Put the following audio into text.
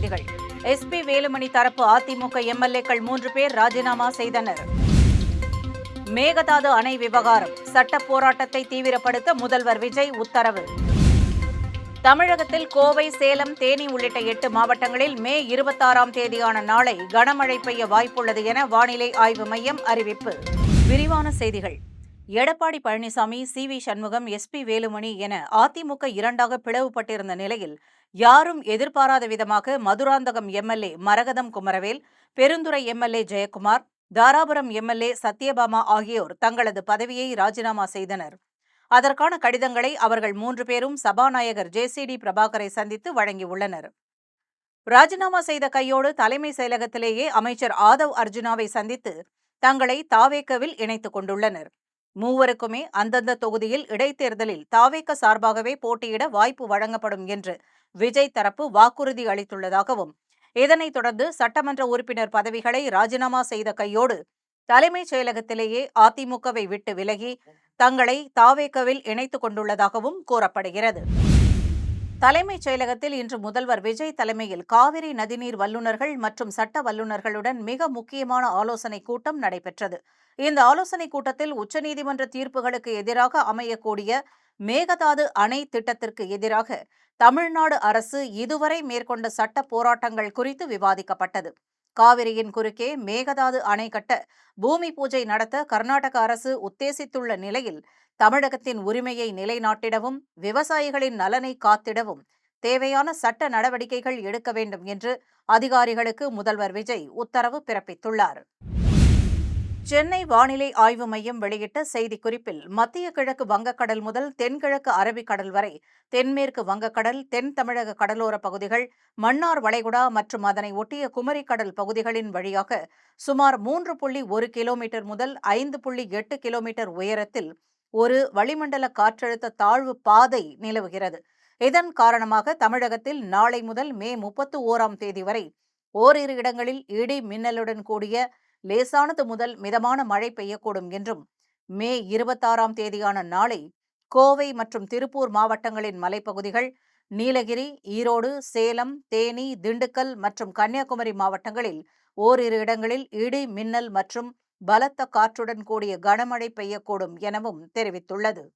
செய்திகள். எஸ்பி வேலுமணி தரப்பு அதிமுக எம்எல்ஏக்கள் 3 பேர் ராஜினாமா செய்தனர். மேகதாது அணை விவகாரம் சட்ட போராட்டத்தை தீவிரப்படுத்த முதல்வர் விஜய் உத்தரவு. தமிழகத்தில் கோவை, சேலம், தேனி உள்ளிட்ட 8 மாவட்டங்களில் மே 26ஆம் தேதியான நாளை கனமழை பெய்ய வாய்ப்புள்ளது என வானிலை ஆய்வு மையம் அறிவிப்பு. விரிவான செய்திகள். எடப்பாடி பழனிசாமி, சி.வி. சண்முகம், எஸ்பி வேலுமணி என அதிமுக இரண்டாக பிளவுபட்டிருந்த நிலையில் யாரும் எதிர்பாராத விதமாக மதுராந்தகம் எம்எல்ஏ மரகதம் குமரவேல், பெருந்துறை எம்எல்ஏ ஜெயக்குமார், தாராபுரம் எம்எல்ஏ சத்யபாமா ஆகியோர் தங்களது பதவியை ராஜினாமா செய்தனர். அதற்கான கடிதங்களை அவர்கள் 3 பேரும் சபாநாயகர் ஜே.சி.டி. பிரபாகரை சந்தித்து வழங்கியுள்ளனர். ராஜினாமா செய்த கையோடு தலைமை செயலகத்திலேயே அமைச்சர் ஆதவ் அர்ஜுனாவை சந்தித்து தங்களை தாவேகவில் இணைத்துக் கொண்டுள்ளனர். மூவருக்குமே அந்தந்த தொகுதியில் இடைத்தேர்தலில் தாவேக சார்பாகவே போட்டியிட வாய்ப்பு வழங்கப்படும் என்று விஜய் தரப்பு வாக்குறுதி அளித்துள்ளதாகவும், இதனைத் தொடர்ந்து சட்டமன்ற உறுப்பினர் பதவிகளை ராஜினாமா செய்த கையோடு தலைமைச் செயலகத்திலேயே அதிமுகவை விட்டு விலகி தங்களை தாவேகவில் இணைத்துக் கொண்டுள்ளதாகவும் கூறப்படுகிறது. தலைமைச் செயலகத்தில் இன்று முதல்வர் விஜய் தலைமையில் காவிரி நதிநீர் வல்லுநர்கள் மற்றும் சட்ட வல்லுநர்களுடன் மிக முக்கியமான ஆலோசனைக் கூட்டம் நடைபெற்றது. இந்த ஆலோசனைக் கூட்டத்தில் உச்சநீதிமன்ற தீர்ப்புகளுக்கு எதிராக அமையக்கூடிய மேகதாது அணை திட்டத்திற்கு எதிராக தமிழ்நாடு அரசு இதுவரை மேற்கொண்ட சட்ட போராட்டங்கள் குறித்து விவாதிக்கப்பட்டது. காவிரியின் குறுக்கே மேகதாது அணை கட்ட பூமி பூஜை நடத்த கர்நாடக அரசு உத்தேசித்துள்ள நிலையில் தமிழகத்தின் உரிமையை நிலைநாட்டிடவும் விவசாயிகளின் நலனை காத்திடவும் தேவையான சட்ட நடவடிக்கைகள் எடுக்க வேண்டும் என்று அதிகாரிகளுக்கு முதல்வர் விஜய் உத்தரவு பிறப்பித்துள்ளார். சென்னை வானிலை ஆய்வு மையம் வெளியிட்ட செய்திக்குறிப்பில் மத்திய கிழக்கு வங்கக்கடல் முதல் தென்கிழக்கு அரபிக்கடல் வரை தென்மேற்கு வங்கக்கடல், தென் தமிழக கடலோர பகுதிகள், மன்னார் வளைகுடா மற்றும் அதனை ஒட்டிய குமரிக்கடல் பகுதிகளின் வழியாக சுமார் 3.1 கிலோமீட்டர் முதல் 5.8 கிலோமீட்டர் உயரத்தில் ஒரு வளிமண்டல காற்றழுத்த தாழ்வு பாதை நிலவுகிறது. இதன் காரணமாக தமிழகத்தில் நாளை முதல் மே 31ஆம் தேதி வரை ஓரிரு இடங்களில் இடி மின்னலுடன் கூடிய லேசானது முதல் மிதமான மழை பெய்யக்கூடும் என்றும், மே 26ஆம் தேதியான நாளை கோவை மற்றும் திருப்பூர் மாவட்டங்களின் மலைப்பகுதிகள், நீலகிரி, ஈரோடு, சேலம், தேனி, திண்டுக்கல் மற்றும் கன்னியாகுமரி மாவட்டங்களில் ஓரிரு இடங்களில் இடி மின்னல் மற்றும் பலத்த காற்றுடன் கூடிய கனமழை பெய்யக்கூடும் எனவும் தெரிவித்துள்ளது.